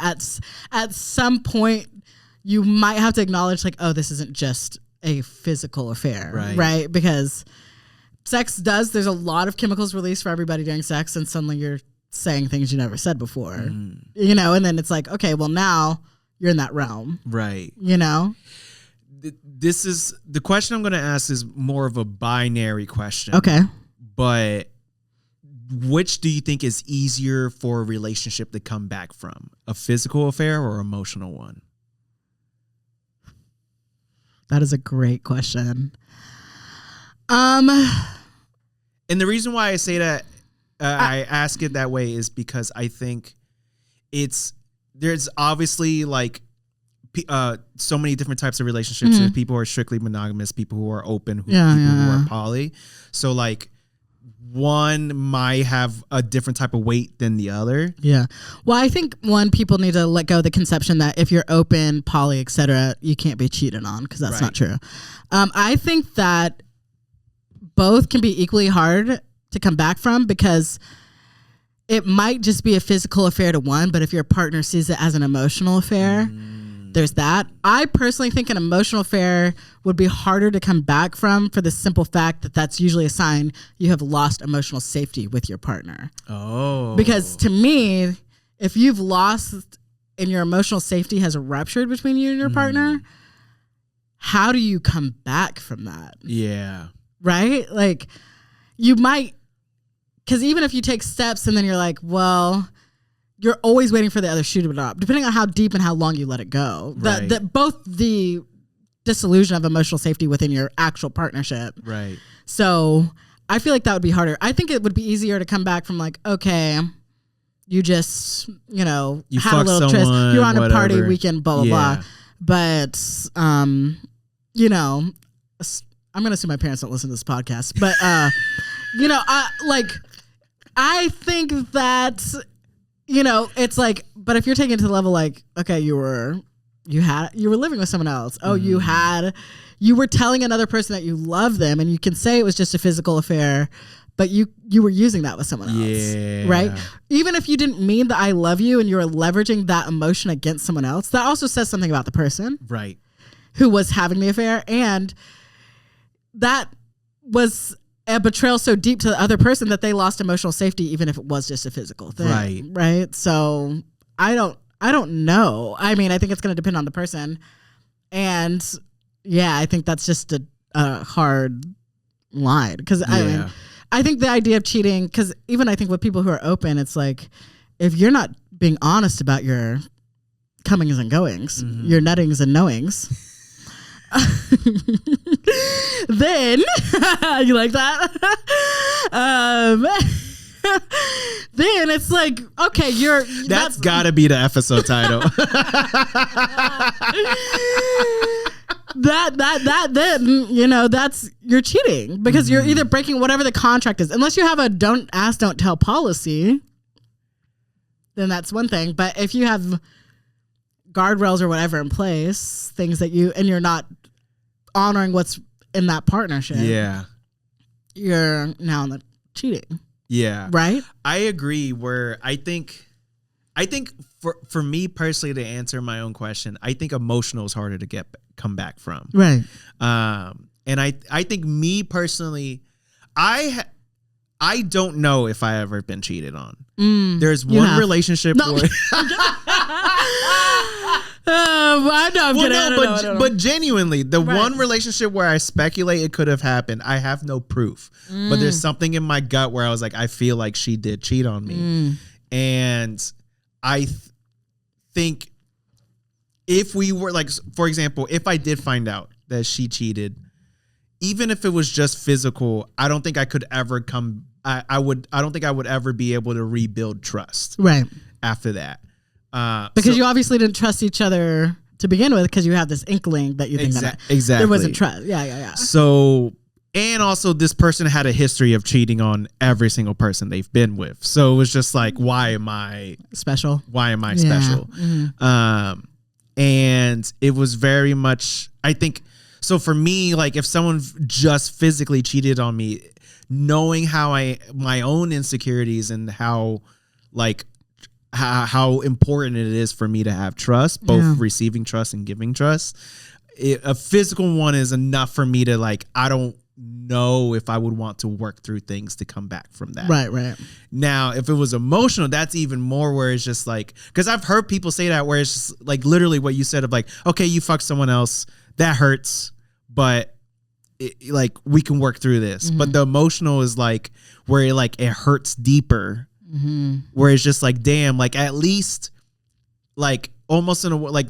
At some point, you might have to acknowledge like, oh, this isn't just a physical affair, right? Because there's a lot of chemicals released for everybody during sex, and suddenly you're saying things you never said before, and then it's like, okay, well now you're in that realm. Right. This is the question I'm going to ask is more of a binary question. Okay. But which do you think is easier for a relationship to come back from? A physical affair or emotional one? That is a great question. And the reason why I say that, I ask it that way is because I think there's obviously like so many different types of relationships. There's people who are strictly monogamous, people who are open, people who are poly. So like one might have a different type of weight than the other. Yeah. Well, I think people need to let go of the conception that if you're open, poly, etc., you can't be cheated on, because that's not true. I think that both can be equally hard to come back from, because it might just be a physical affair to one, but if your partner sees it as an emotional affair, there's that. I personally think an emotional affair would be harder to come back from, for the simple fact that that's usually a sign you have lost emotional safety with your partner. Oh. Because to me, if you've lost and your emotional safety has ruptured between you and your partner, how do you come back from that? Yeah. Right? Like, you might, because even if you take steps and then you're like, well, you're always waiting for the other shoe to drop, depending on how deep and how long you let it go. Right. Both the dissolution of emotional safety within your actual partnership. Right. So I feel like that would be harder. I think it would be easier to come back from like, okay, you just, you had a little tryst. You're on a party weekend, blah, blah, blah. But, I'm going to assume my parents don't listen to this podcast. But, I think that, it's like, but if you're taking it to the level like, okay, you were living with someone else. Oh, you were telling another person that you love them, and you can say it was just a physical affair, but you were using that with someone else, right? Even if you didn't mean the I love you and you were leveraging that emotion against someone else, that also says something about the person, right, who was having the affair, and that was a betrayal so deep to the other person that they lost emotional safety, even if it was just a physical thing. Right. So I don't know. I mean, I think it's going to depend on the person. And I think that's just a hard line. Because I think the idea of cheating, because even I think with people who are open, it's like, if you're not being honest about your comings and goings, your nuttings and knowings, then you like that? Then it's like, okay, that's gotta be the episode title. then that's, you're cheating, because you're either breaking whatever the contract is, unless you have a don't ask, don't tell policy, then that's one thing. But if you have guardrails or whatever in place, things that you're not honoring what's in that partnership, you're now in the cheating. Yeah. Right? I agree, where I think I think for me personally, to answer my own question, I think emotional is harder to come back from. Right. And I think me personally, I don't know if I ever been cheated on. There's one relationship where I know, but genuinely, the one relationship where I speculate it could have happened, I have no proof. But there's something in my gut where I was like, I feel like she did cheat on me. And I think if we were like, for example, if I did find out that she cheated, even if it was just physical, I don't think I could ever I don't think I would ever be able to rebuild trust. Right. After that. Because you obviously didn't trust each other to begin with, because you have this inkling that you think that there wasn't trust. Yeah. So, and also this person had a history of cheating on every single person they've been with. So it was just like, why am I special? Why am I special? Mm-hmm. And it was very much, I think, so for me, like if someone just physically cheated on me, knowing how my own insecurities and how important it is for me to have trust, both receiving trust and giving trust, a physical one is enough for me to like, I don't know if I would want to work through things to come back from that. Right. Now, if it was emotional, that's even more where it's just like, because I've heard people say that where it's just like literally what you said of like, okay, you fuck someone else, that hurts, but like we can work through this. But the emotional is like where it hurts deeper, where it's just like, damn, like at least like almost in a like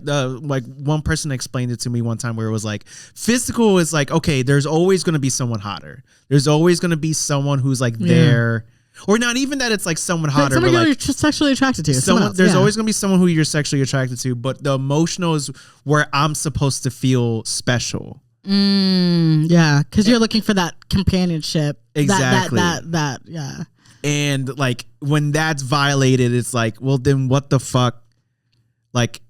one person explained it to me one time where it was like physical is like, okay, there's always going to be someone hotter. There's always going to be someone who's like there, or not even that it's like someone hotter, someone but you're sexually attracted to. There's always going to be someone who you're sexually attracted to, but the emotional is where I'm supposed to feel special. Yeah, because you're looking for that companionship. Exactly. Yeah. And like when that's violated, it's like, well, then what the fuck? Like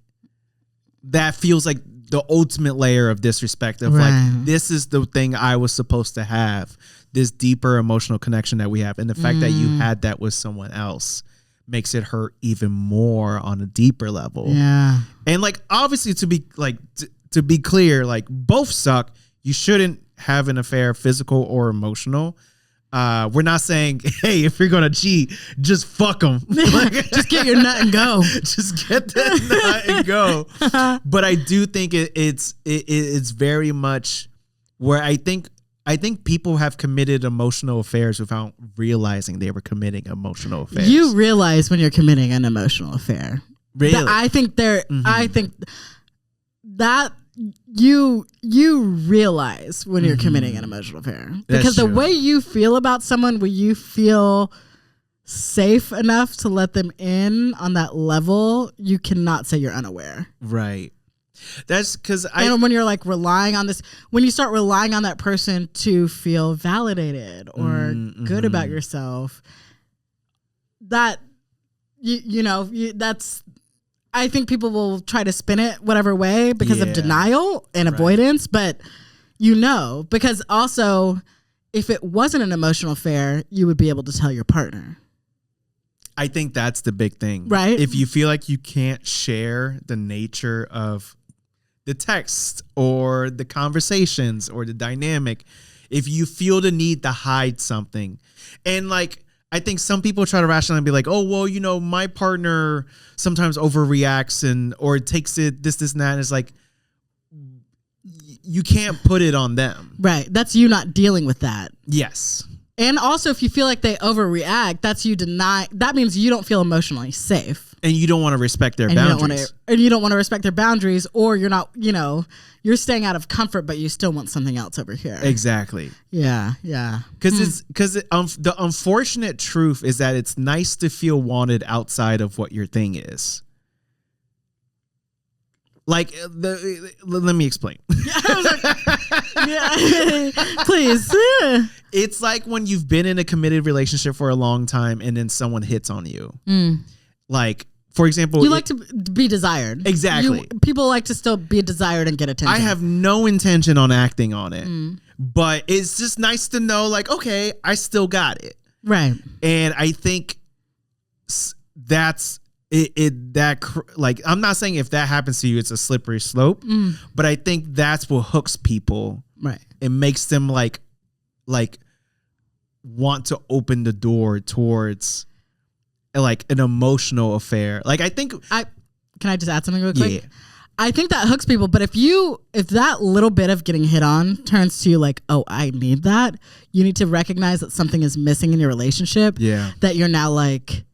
that feels like the ultimate layer of disrespect of like, this is the thing I was supposed to have, this deeper emotional connection that we have. And the fact that you had that with someone else makes it hurt even more on a deeper level. Yeah. And like, obviously to be clear, like both suck. You shouldn't have an affair, physical or emotional. We're not saying, hey, if you're gonna cheat, just fuck them. Just get your nut and go. Just get that nut and go. But I do think it's very much where I think people have committed emotional affairs without realizing they were committing emotional affairs. You realize when you're committing an emotional affair. Really? I think I think that you realize when you're committing an emotional affair, because the way you feel about someone, when you feel safe enough to let them in on that level, you cannot say you're unaware. Right. That's because when you're like relying on this, when you start relying on that person to feel validated or good about yourself, that that's, I think people will try to spin it whatever way because of denial and avoidance, but because also if it wasn't an emotional affair, you would be able to tell your partner. I think that's the big thing, right? If you feel like you can't share the nature of the text or the conversations or the dynamic, if you feel the need to hide something, and like, I think some people try to rationalize and be like, oh, well, my partner sometimes overreacts or takes it this and that. And it's like, you can't put it on them. Right. That's you not dealing with that. Yes. And also, if you feel like they overreact, that means you don't feel emotionally safe. And you don't want to respect their boundaries. You don't want to respect their boundaries, or you're not, you're staying out of comfort, but you still want something else over here. Exactly. Yeah. Because the unfortunate truth is that it's nice to feel wanted outside of what your thing is. Like, let me explain. Please. It's like when you've been in a committed relationship for a long time and then someone hits on you. Like, for example, you like to be desired. Exactly. People like to still be desired and get attention. I have no intention on acting on it, but it's just nice to know, like, okay, I still got it. Right. And I think that's like, I'm not saying if that happens to you, it's a slippery slope, but I think that's what hooks people. Right. It makes them like want to open the door towards like an emotional affair. Like, I think can I just add something real quick? Yeah. I think that hooks people, but if that little bit of getting hit on turns to you like, oh, I need that, you need to recognize that something is missing in your relationship. Yeah. That you're now like,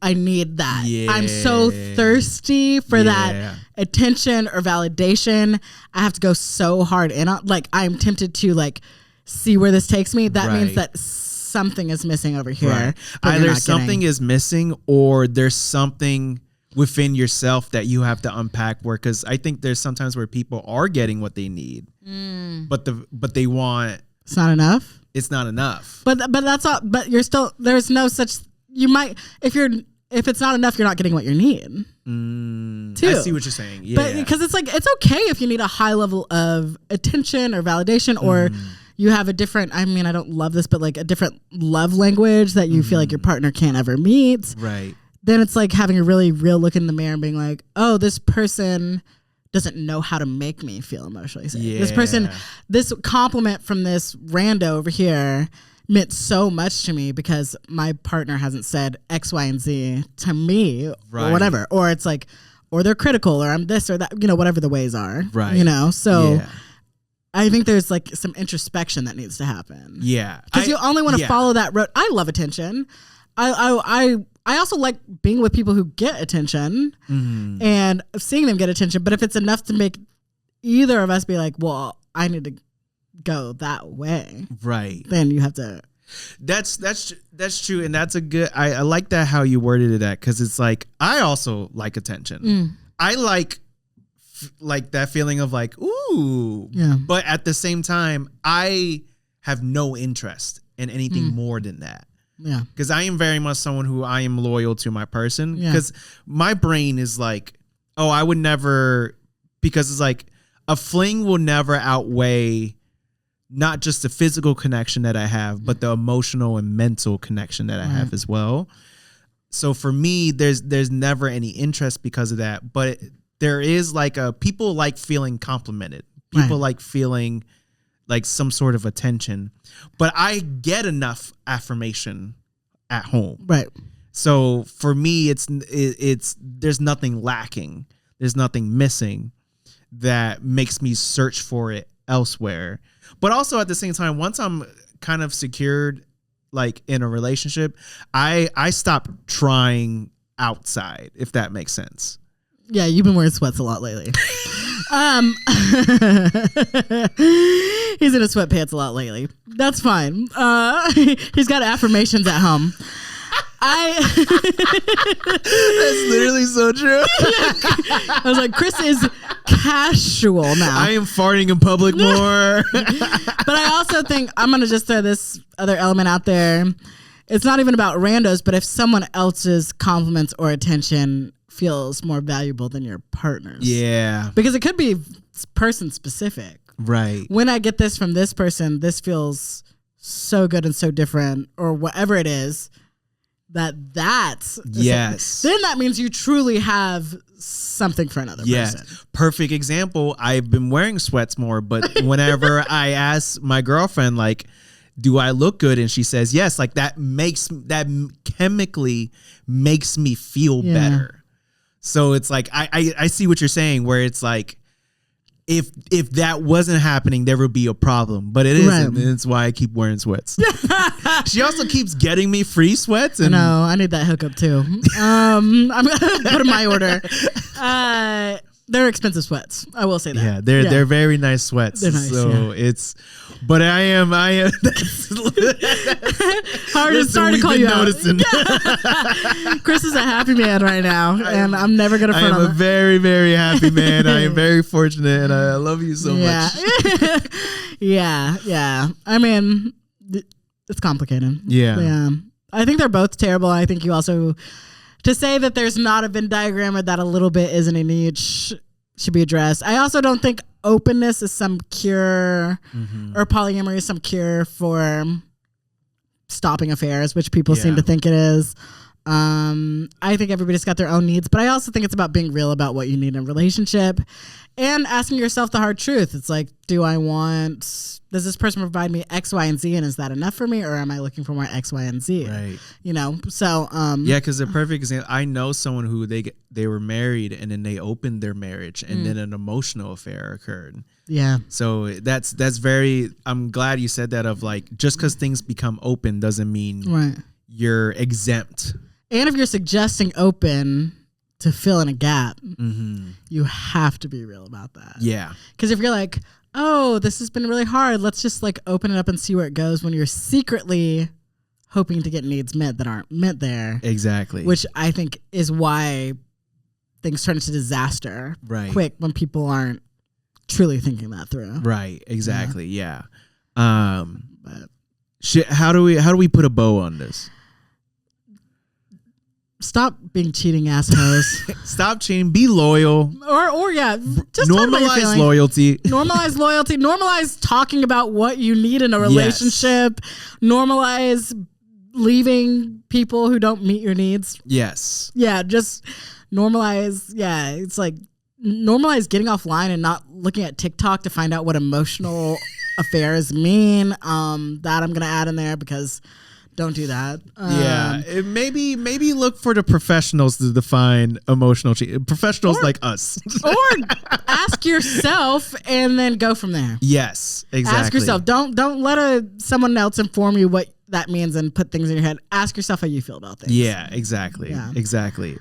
I need that. Yeah. I'm so thirsty for that attention or validation. I have to go so hard in on, like, I'm tempted to like see where this takes me. That means that something is missing over here. Right. Either something is missing or there's something within yourself that you have to unpack, where, because I think there's sometimes where people are getting what they need, but they want, it's not enough. It's not enough. But that's all. But you're still, there's no such, you might, if it's not enough, you're not getting what you need. Too. I see what you're saying. Yeah. But because it's like, it's okay if you need a high level of attention or validation, or you have a different, I mean, I don't love this, but like a different love language that you feel like your partner can't ever meet. Right. Then it's like having a really real look in the mirror and being like, oh, this person doesn't know how to make me feel emotionally safe. Yeah. This person, this compliment from this rando over here meant so much to me because my partner hasn't said X, Y, and Z to me or whatever. Or it's like, or they're critical, or I'm this or that, you know, whatever the ways are. Right. You know, so I think there's like some introspection that needs to happen. Yeah. Because you only want to follow that road. I love attention. I also like being with people who get attention and seeing them get attention. But if it's enough to make either of us be like, well, I need to go that way, right? Then you have to. That's true, and that's a good. I like that how you worded it, because it's like I also like attention. I like that feeling of like, ooh, but at the same time, I have no interest in anything more than that. Yeah, because I am very much someone who I am loyal to my person. Because my brain is like, oh, I would never, because it's like a fling will never outweigh not just the physical connection that I have, but the emotional and mental connection that I have as well. So for me, there's never any interest because of that. But there is like people like feeling complimented. People like feeling like some sort of attention. But I get enough affirmation at home. Right. So for me, it's there's nothing lacking. There's nothing missing that makes me search for it elsewhere. But also at the same time, once I'm kind of secured, like in a relationship, I stop trying outside, if that makes sense. Yeah, you've been wearing sweats a lot lately. He's in his sweatpants a lot lately. That's fine. He's got affirmations at home. That's literally so true. I was like, Chris is casual now. I am farting in public more. But I also think I'm going to just throw this other element out there. It's not even about randos, but if someone else's compliments or attention feels more valuable than your partner's. Yeah. Because it could be person specific. Right. When I get this from this person, this feels so good and so different, or whatever it is. That's yes. Then that means you truly have something for another person. Perfect example. I've been wearing sweats more, but whenever I ask my girlfriend, like, do I look good? And she says yes, like that chemically makes me feel better. So it's like I see what you're saying, where it's like if that wasn't happening, there would be a problem, but it isn't, and it's why I keep wearing sweats. She also keeps getting me free sweats. And no, I need that hookup too. I'm gonna put in my order. They're expensive sweats. I will say that. Yeah, they're very nice sweats. They're nice, so it's, but I am. That's hard. It's hard to call you out. Chris is a happy man right now, and I'm never gonna. I am a very, very happy man. I am very fortunate, and I love you so much. Yeah. I mean, it's complicated. Yeah. I think they're both terrible. I think you also. To say that there's not a Venn diagram or that a little bit isn't a need should be addressed. I also don't think openness is some cure or polyamory is some cure for stopping affairs, which people seem to think it is. I think everybody's got their own needs, but I also think it's about being real about what you need in a relationship and asking yourself the hard truth. It's like, does this person provide me X, Y, and Z, and is that enough for me, or am I looking for more X, Y, and Z? Right. You know, so yeah, because the perfect example, I know someone who they were married and then they opened their marriage and then an emotional affair occurred. Yeah. So that's very. I'm glad you said that. Of like, just because things become open doesn't mean you're exempt. And if you're suggesting open to fill in a gap, you have to be real about that. Yeah. Because if you're like, oh, this has been really hard, let's just like open it up and see where it goes, when you're secretly hoping to get needs met that aren't met there. Exactly. Which I think is why things turn into disaster quick when people aren't truly thinking that through. Right. Exactly. Yeah. But how do we put a bow on this? Stop being cheating assholes. Stop cheating. Be loyal. Or just normalize loyalty. Normalize loyalty. Normalize talking about what you need in a relationship. Yes. Normalize leaving people who don't meet your needs. Yes. Yeah, just normalize. Yeah, it's like normalize getting offline and not looking at TikTok to find out what emotional affairs mean. That I'm going to add in there because... Don't do that. Maybe look for the professionals to define emotional cheating. Professionals like us. Or ask yourself and then go from there. Yes, exactly. Ask yourself. Don't let someone else inform you what that means and put things in your head. Ask yourself how you feel about things. Yeah, exactly. Yeah. Exactly.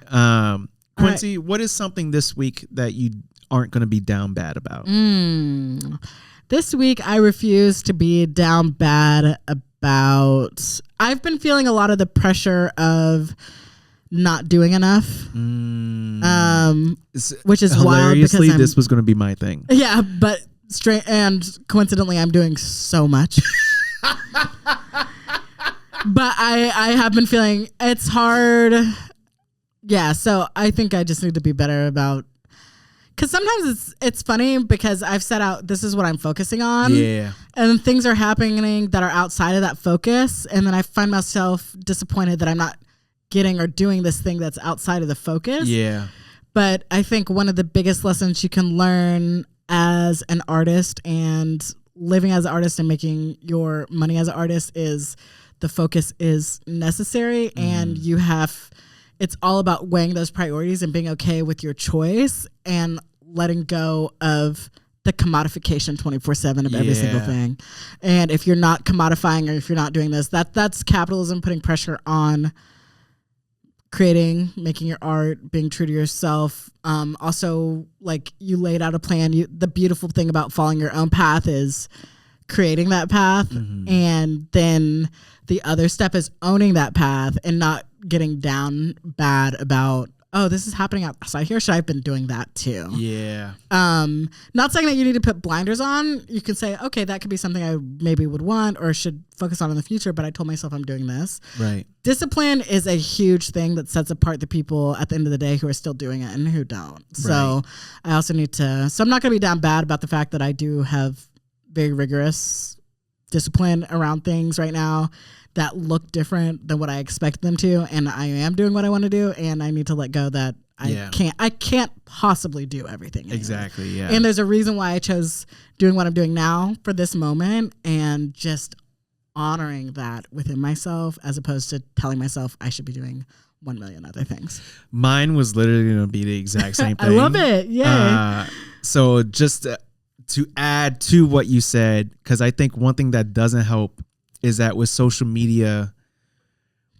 Quincy, what is something this week that you aren't going to be down bad about? This week, I refuse to be down bad about... I've been feeling a lot of the pressure of not doing enough, which is hilariously, wild. This was going to be my thing. Yeah, but and coincidentally, I'm doing so much. But I have been feeling it's hard. Yeah, so I think I just need to be better about... Because sometimes it's funny because I've set out, this is what I'm focusing on. Yeah. And things are happening that are outside of that focus. And then I find myself disappointed that I'm not getting or doing this thing that's outside of the focus. Yeah. But I think one of the biggest lessons you can learn as an artist and living as an artist and making your money as an artist is the focus is necessary. And you have... It's all about weighing those priorities and being okay with your choice and letting go of the commodification 24/7 of every single thing. And if you're not commodifying or if you're not doing this, that's capitalism putting pressure on creating, making your art, being true to yourself. Also, like you laid out a plan. The beautiful thing about following your own path is creating that path. And then the other step is owning that path and not getting down bad about, oh, this is happening outside here. Should I have been doing that too? Yeah. Not saying that you need to put blinders on. You can say, okay, that could be something I maybe would want or should focus on in the future, but I told myself I'm doing this. Right. Discipline is a huge thing that sets apart the people at the end of the day who are still doing it and who don't. Right. So I also need to, so I'm not going to be down bad about the fact that I do have very rigorous discipline around things right now that look different than what I expect them to, and I am doing what I want to do, and I need to let go that I can't possibly do everything anymore. Exactly, yeah. And there's a reason why I chose doing what I'm doing now for this moment and just honoring that within myself as opposed to telling myself I should be doing 1 million other things. Mine was literally going to be the exact same thing. I love it. Yeah. So just to add to what you said, because I think one thing that doesn't help is that with social media,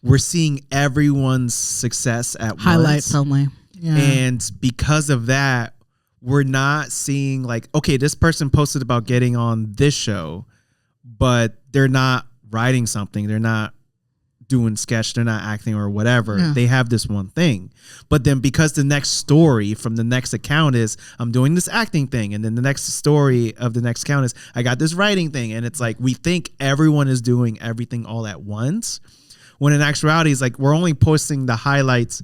we're seeing everyone's success at highlights once. Only. Yeah. And because of that, we're not seeing like, okay, this person posted about getting on this show, but they're not writing something. They're not doing sketch. They're not acting or whatever. Yeah. They have this one thing. But then because the next story from the next account is I'm doing this acting thing. And then the next story of the next account is I got this writing thing. And it's like we think everyone is doing everything all at once. When in actuality, it's like we're only posting the highlights.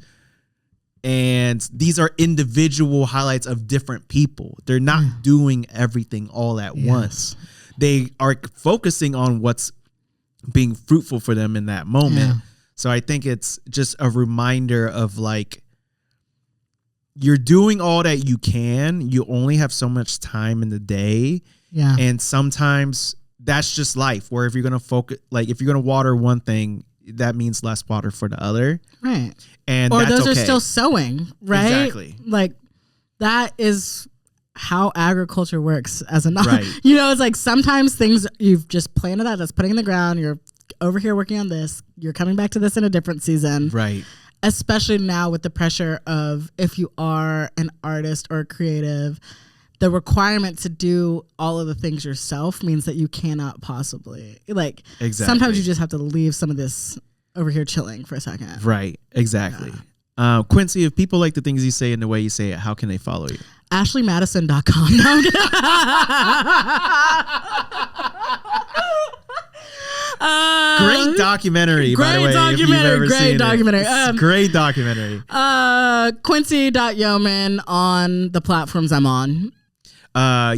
And these are individual highlights of different people. They're not doing everything all at once. They are focusing on what's being fruitful for them in that moment. So I think it's just a reminder of like, you're doing all that you can. You only have so much time in the day. Yeah. And sometimes that's just life, where if you're going to focus, like if you're going to water one thing, that means less water for the other. Right. And or that's those okay. are still sowing, right? Exactly. Like that is how agriculture works as a Right. You know, it's like sometimes things you've just planted out, that's putting in the ground. You're over here working on this. You're coming back to this in a different season. Right. Especially now with the pressure of, if you are an artist or a creative, the requirement to do all of the things yourself means that you cannot possibly, like, Exactly. sometimes you just have to leave some of this over here chilling for a second. Right. Exactly. Yeah. Quincy, if people like the things you say and the way you say it, how can they follow you? AshleyMadison.com. No, great documentary, by the way. Great documentary. Great documentary. Quincy.Yeoman on the platforms I'm on.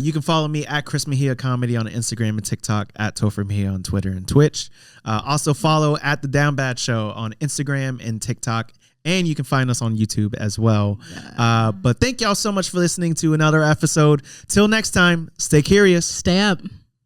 You can follow me at Chris Mejia Comedy on Instagram and TikTok, at Topher Mejia on Twitter and Twitch. Also follow at The Down Bad Show on Instagram and TikTok. And you can find us on YouTube as well. Yeah. But thank y'all so much for listening to another episode. Till next time, stay curious. Stay up.